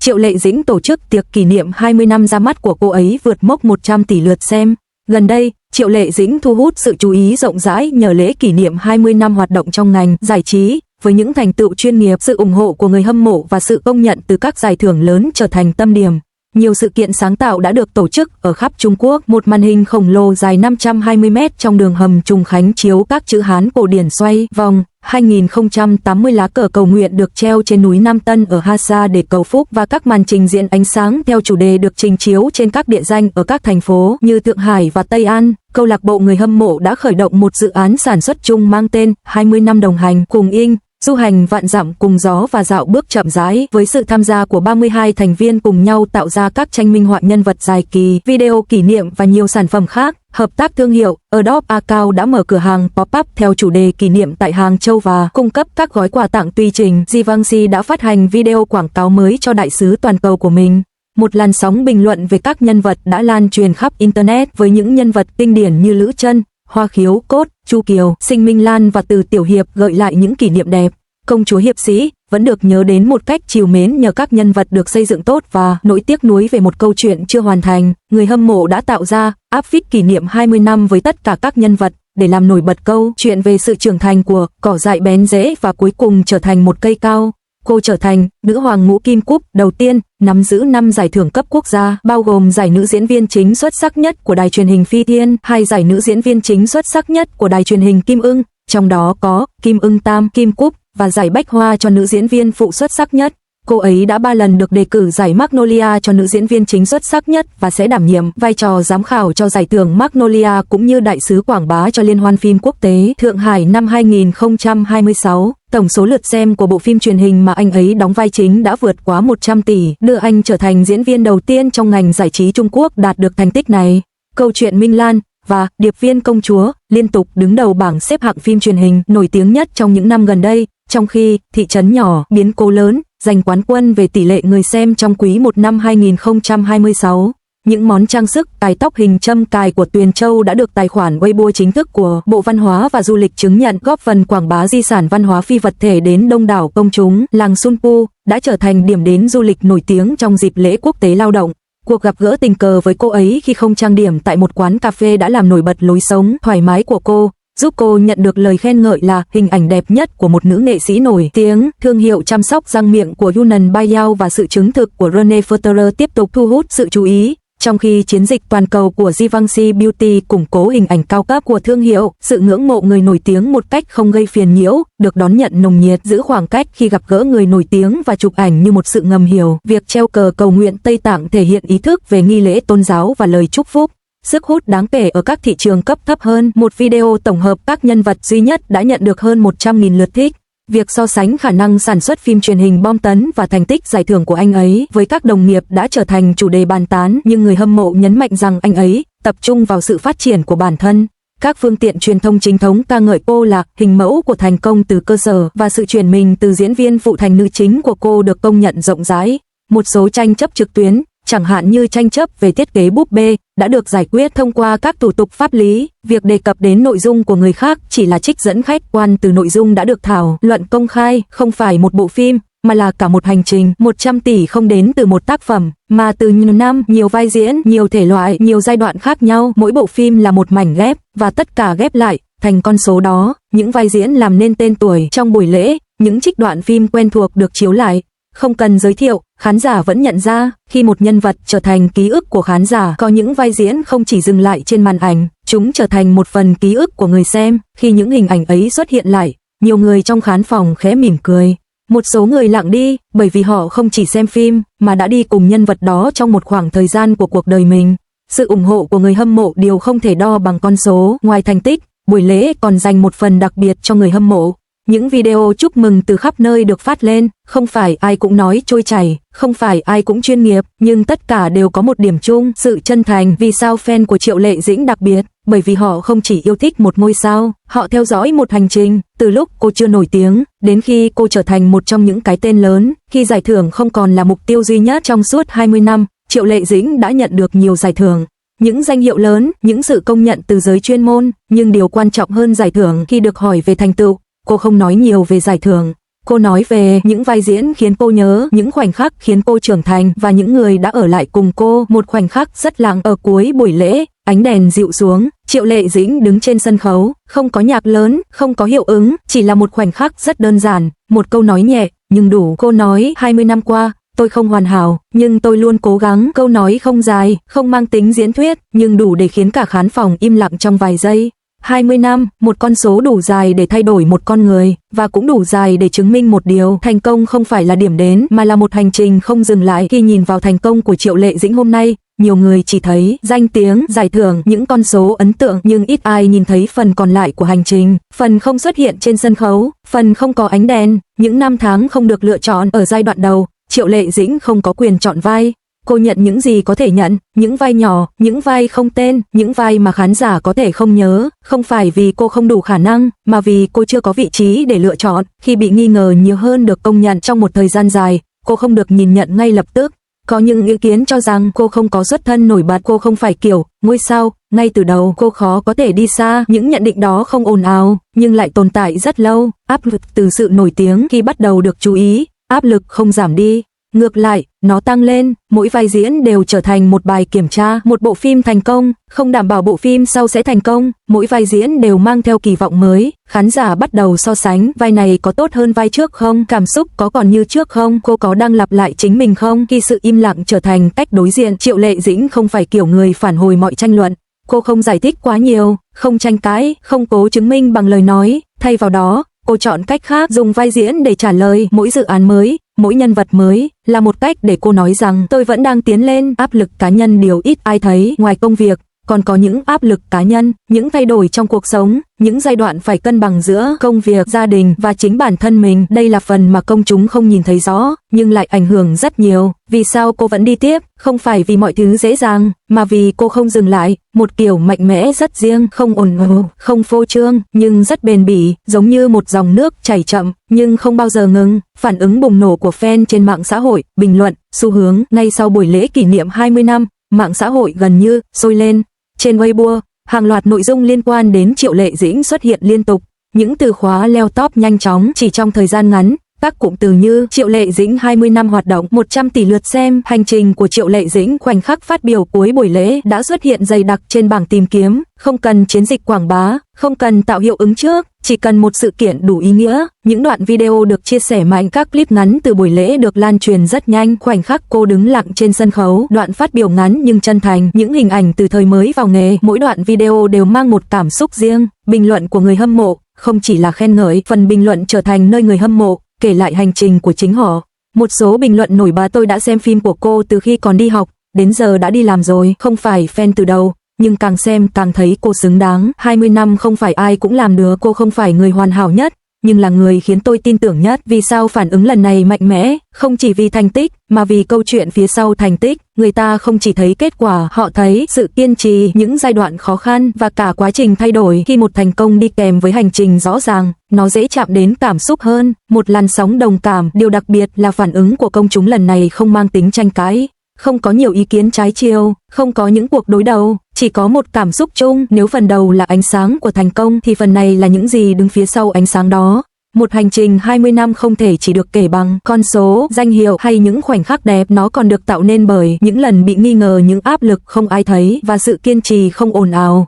Triệu Lệ Dĩnh tổ chức tiệc kỷ niệm 20 năm ra mắt của cô ấy vượt mốc 100 tỷ lượt xem. Gần đây, Triệu Lệ Dĩnh thu hút sự chú ý rộng rãi nhờ lễ kỷ niệm 20 năm hoạt động trong ngành giải trí, với những thành tựu chuyên nghiệp, sự ủng hộ của người hâm mộ và sự công nhận từ các giải thưởng lớn trở thành tâm điểm. Nhiều sự kiện sáng tạo đã được tổ chức ở khắp Trung Quốc. Một màn hình khổng lồ dài 520 mét trong đường hầm Trùng Khánh chiếu các chữ Hán cổ điển xoay vòng. 2080 lá cờ cầu nguyện được treo trên núi Nam Tân ở Hasa để cầu phúc, và các màn trình diễn ánh sáng theo chủ đề được trình chiếu trên các địa danh ở các thành phố như Thượng Hải và Tây An. Câu lạc bộ người hâm mộ đã khởi động một dự án sản xuất chung mang tên 20 năm đồng hành cùng Ing, du hành vạn dặm cùng gió và dạo bước chậm rãi, với sự tham gia của 32 thành viên cùng nhau tạo ra các tranh minh họa nhân vật dài kỳ, video kỷ niệm và nhiều sản phẩm khác. Hợp tác thương hiệu, Adobe Account đã mở cửa hàng pop-up theo chủ đề kỷ niệm tại Hàng Châu và cung cấp các gói quà tặng tùy chỉnh. Givenchy đã phát hành video quảng cáo mới cho đại sứ toàn cầu của mình. Một làn sóng bình luận về các nhân vật đã lan truyền khắp Internet, với những nhân vật kinh điển như Lữ Trân, Hoa Khiếu, Cốt, Chu Kiều, Sinh Minh Lan và Từ Tiểu Hiệp gợi lại những kỷ niệm đẹp. Công chúa Hiệp Sĩ vẫn được nhớ đến một cách trìu mến nhờ các nhân vật được xây dựng tốt và nỗi tiếc nuối về một câu chuyện chưa hoàn thành. Người hâm mộ đã tạo ra áp phích kỷ niệm 20 năm với tất cả các nhân vật để làm nổi bật câu chuyện về sự trưởng thành của cỏ dại bén rễ và cuối cùng trở thành một cây cao. Cô trở thành nữ hoàng Ngũ Kim Cúp đầu tiên nắm giữ 5 giải thưởng cấp quốc gia, bao gồm giải nữ diễn viên chính xuất sắc nhất của đài truyền hình Phi Thiên, 2 giải nữ diễn viên chính xuất sắc nhất của đài truyền hình Kim Ưng, trong đó có Kim Ưng Tam Kim Cúp và giải Bách Hoa cho nữ diễn viên phụ xuất sắc nhất. Cô ấy đã 3 lần được đề cử giải Magnolia cho nữ diễn viên chính xuất sắc nhất và sẽ đảm nhiệm vai trò giám khảo cho giải thưởng Magnolia cũng như đại sứ quảng bá cho Liên hoan phim quốc tế Thượng Hải năm 2026. Tổng số lượt xem của bộ phim truyền hình mà anh ấy đóng vai chính đã vượt quá 100 tỷ, đưa anh trở thành diễn viên đầu tiên trong ngành giải trí Trung Quốc đạt được thành tích này. Câu chuyện Minh Lan và Điệp viên công chúa liên tục đứng đầu bảng xếp hạng phim truyền hình nổi tiếng nhất trong những năm gần đây, trong khi Thị trấn nhỏ, biến cố lớn giành quán quân về tỷ lệ người xem trong quý 1 năm 2026. Những món trang sức cài tóc hình châm cài của Tuyền Châu đã được tài khoản Weibo chính thức của Bộ Văn hóa và Du lịch chứng nhận, góp phần quảng bá di sản văn hóa phi vật thể đến đông đảo công chúng. Làng Sunpu đã trở thành điểm đến du lịch nổi tiếng trong dịp lễ quốc tế lao động. Cuộc gặp gỡ tình cờ với cô ấy khi không trang điểm tại một quán cà phê đã làm nổi bật lối sống thoải mái của cô, giúp cô nhận được lời khen ngợi là hình ảnh đẹp nhất của một nữ nghệ sĩ nổi tiếng. Thương hiệu chăm sóc răng miệng của Yunnan Baiyao và sự chứng thực của Rene Federer tiếp tục thu hút sự chú ý, trong khi chiến dịch toàn cầu của Givenchy Beauty củng cố hình ảnh cao cấp của thương hiệu. Sự ngưỡng mộ người nổi tiếng một cách không gây phiền nhiễu được đón nhận nồng nhiệt. Giữ khoảng cách khi gặp gỡ người nổi tiếng và chụp ảnh như một sự ngầm hiểu. Việc treo cờ cầu nguyện Tây Tạng thể hiện ý thức về nghi lễ tôn giáo và lời chúc phúc. Sức hút đáng kể ở các thị trường cấp thấp hơn. Một video tổng hợp các nhân vật duy nhất đã nhận được hơn 100.000 lượt thích. Việc so sánh khả năng sản xuất phim truyền hình bom tấn và thành tích giải thưởng của anh ấy với các đồng nghiệp đã trở thành chủ đề bàn tán, nhưng người hâm mộ nhấn mạnh rằng anh ấy tập trung vào sự phát triển của bản thân. Các phương tiện truyền thông chính thống ca ngợi cô là hình mẫu của thành công từ cơ sở, và sự chuyển mình từ diễn viên phụ thành nữ chính của cô được công nhận rộng rãi. Một số tranh chấp trực tuyến, chẳng hạn như tranh chấp về thiết kế búp bê, đã được giải quyết thông qua các thủ tục pháp lý. Việc đề cập đến nội dung của người khác chỉ là trích dẫn khách quan từ nội dung đã được thảo luận công khai, không phải một bộ phim, mà là cả một hành trình. 100 tỷ không đến từ một tác phẩm, mà từ nhiều năm, nhiều vai diễn, nhiều thể loại, nhiều giai đoạn khác nhau. Mỗi bộ phim là một mảnh ghép, và tất cả ghép lại thành con số đó. Những vai diễn làm nên tên tuổi trong buổi lễ, những trích đoạn phim quen thuộc được chiếu lại. Không cần giới thiệu, khán giả vẫn nhận ra, khi một nhân vật trở thành ký ức của khán giả, có những vai diễn không chỉ dừng lại trên màn ảnh, chúng trở thành một phần ký ức của người xem. Khi những hình ảnh ấy xuất hiện lại, nhiều người trong khán phòng khẽ mỉm cười. Một số người lặng đi, bởi vì họ không chỉ xem phim, mà đã đi cùng nhân vật đó trong một khoảng thời gian của cuộc đời mình. Sự ủng hộ của người hâm mộ điều không thể đo bằng con số. Ngoài thành tích, buổi lễ còn dành một phần đặc biệt cho người hâm mộ. Những video chúc mừng từ khắp nơi được phát lên, không phải ai cũng nói trôi chảy, không phải ai cũng chuyên nghiệp, nhưng tất cả đều có một điểm chung, sự chân thành. Vì sao fan của Triệu Lệ Dĩnh đặc biệt? Bởi vì họ không chỉ yêu thích một ngôi sao, họ theo dõi một hành trình, từ lúc cô chưa nổi tiếng, đến khi cô trở thành một trong những cái tên lớn. Khi giải thưởng không còn là mục tiêu duy nhất trong suốt 20 năm, Triệu Lệ Dĩnh đã nhận được nhiều giải thưởng. Những danh hiệu lớn, những sự công nhận từ giới chuyên môn, nhưng điều quan trọng hơn giải thưởng. Khi được hỏi về thành tựu, cô không nói nhiều về giải thưởng. Cô nói về những vai diễn khiến cô nhớ, những khoảnh khắc khiến cô trưởng thành và những người đã ở lại cùng cô. Một khoảnh khắc rất lặng ở cuối buổi lễ, ánh đèn dịu xuống, Triệu Lệ Dĩnh đứng trên sân khấu, không có nhạc lớn, không có hiệu ứng, chỉ là một khoảnh khắc rất đơn giản, một câu nói nhẹ nhưng đủ. Cô nói 20 năm qua, tôi không hoàn hảo, nhưng tôi luôn cố gắng. Câu nói không dài, không mang tính diễn thuyết, nhưng đủ để khiến cả khán phòng im lặng trong vài giây. 20 năm, một con số đủ dài để thay đổi một con người, và cũng đủ dài để chứng minh một điều, thành công không phải là điểm đến, mà là một hành trình không dừng lại. Khi nhìn vào thành công của Triệu Lệ Dĩnh hôm nay, nhiều người chỉ thấy danh tiếng, giải thưởng, những con số ấn tượng, nhưng ít ai nhìn thấy phần còn lại của hành trình, phần không xuất hiện trên sân khấu, phần không có ánh đèn, những năm tháng không được lựa chọn. Ở giai đoạn đầu, Triệu Lệ Dĩnh không có quyền chọn vai. Cô nhận những gì có thể nhận, những vai nhỏ, những vai không tên, những vai mà khán giả có thể không nhớ, không phải vì cô không đủ khả năng, mà vì cô chưa có vị trí để lựa chọn. Khi bị nghi ngờ nhiều hơn được công nhận trong một thời gian dài, cô không được nhìn nhận ngay lập tức. Có những ý kiến cho rằng cô không có xuất thân nổi bật, cô không phải kiểu ngôi sao, ngay từ đầu cô khó có thể đi xa. Những nhận định đó không ồn ào, nhưng lại tồn tại rất lâu. Áp lực từ sự nổi tiếng khi bắt đầu được chú ý, áp lực không giảm đi. Ngược lại, nó tăng lên, mỗi vai diễn đều trở thành một bài kiểm tra. Một bộ phim thành công không đảm bảo bộ phim sau sẽ thành công, mỗi vai diễn đều mang theo kỳ vọng mới. Khán giả bắt đầu so sánh, vai này có tốt hơn vai trước không? Cảm xúc có còn như trước không? Cô có đang lặp lại chính mình không? Khi sự im lặng trở thành cách đối diện, Triệu Lệ Dĩnh không phải kiểu người phản hồi mọi tranh luận. Cô không giải thích quá nhiều, không tranh cãi, không cố chứng minh bằng lời nói. Thay vào đó, cô chọn cách khác, dùng vai diễn để trả lời. Mỗi dự án mới, mỗi nhân vật mới là một cách để cô nói rằng tôi vẫn đang tiến lên. Áp lực cá nhân điều ít ai thấy. Ngoài công việc, còn có những áp lực cá nhân, những thay đổi trong cuộc sống, những giai đoạn phải cân bằng giữa công việc, gia đình và chính bản thân mình. Đây là phần mà công chúng không nhìn thấy rõ, nhưng lại ảnh hưởng rất nhiều. Vì sao cô vẫn đi tiếp? Không phải vì mọi thứ dễ dàng, mà vì cô không dừng lại. Một kiểu mạnh mẽ rất riêng, không ồn ào, không phô trương, nhưng rất bền bỉ, giống như một dòng nước chảy chậm, nhưng không bao giờ ngừng. Phản ứng bùng nổ của fan trên mạng xã hội, bình luận, xu hướng. Ngay sau buổi lễ kỷ niệm 20 năm, mạng xã hội gần như sôi lên. Trên Weibo, hàng loạt nội dung liên quan đến Triệu Lệ Dĩnh xuất hiện liên tục. Những từ khóa leo top nhanh chóng chỉ trong thời gian ngắn. Các cụm từ như Triệu Lệ Dĩnh 20 năm hoạt động, 100 tỷ lượt xem, hành trình của Triệu Lệ Dĩnh, khoảnh khắc phát biểu cuối buổi lễ đã xuất hiện dày đặc trên bảng tìm kiếm. Không cần chiến dịch quảng bá, không cần tạo hiệu ứng trước, chỉ cần một sự kiện đủ ý nghĩa. Những đoạn video được chia sẻ mạnh, các clip ngắn từ buổi lễ được lan truyền rất nhanh. Khoảnh khắc cô đứng lặng trên sân khấu, đoạn phát biểu ngắn nhưng chân thành, những hình ảnh từ thời mới vào nghề. Mỗi đoạn video đều mang một cảm xúc riêng. Bình luận của người hâm mộ không chỉ là khen ngợi, phần bình luận trở thành nơi người hâm mộ kể lại hành trình của chính họ. Một số bình luận nổi bật: tôi đã xem phim của cô từ khi còn đi học, đến giờ đã đi làm rồi. Không phải fan từ đầu, nhưng càng xem càng thấy cô xứng đáng. 20 năm không phải ai cũng làm được, cô không phải người hoàn hảo nhất, nhưng là người khiến tôi tin tưởng nhất. Vì sao phản ứng lần này mạnh mẽ? Không chỉ vì thành tích, mà vì câu chuyện phía sau thành tích. Người ta không chỉ thấy kết quả, họ thấy sự kiên trì, những giai đoạn khó khăn và cả quá trình thay đổi. Khi một thành công đi kèm với hành trình rõ ràng, nó dễ chạm đến cảm xúc hơn, một làn sóng đồng cảm. Điều đặc biệt là phản ứng của công chúng lần này không mang tính tranh cãi, không có nhiều ý kiến trái chiều, không có những cuộc đối đầu, chỉ có một cảm xúc chung. Nếu phần đầu là ánh sáng của thành công thì phần này là những gì đứng phía sau ánh sáng đó. Một hành trình 20 năm không thể chỉ được kể bằng con số, danh hiệu hay những khoảnh khắc đẹp, nó còn được tạo nên bởi những lần bị nghi ngờ, những áp lực không ai thấy và sự kiên trì không ồn ào.